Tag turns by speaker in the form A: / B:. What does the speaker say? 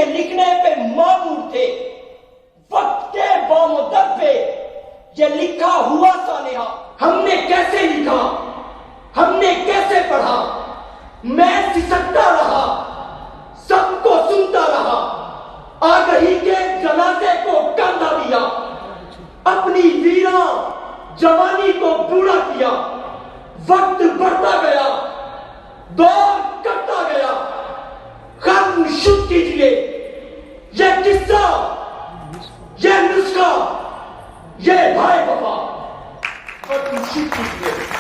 A: के लिखने पे मामूर थे। वक्त के बामुदत पे ये लिखा हुआ सानेहा हमने कैसे लिखा, हमने कैसे पढ़ा। मैं सिसकता रहा, सबको सुनता रहा, आगही के जनाजे को कंधा दिया, अपनी वीरा जवानी को बूढ़ा किया। वक्त बढ़ता गया, दौर कटता गया, खत्म शुद्ध कीजिए ये किस्सा, ये नुस्खा, ये भाई वफा, खत्म शुद्ध कीजिए।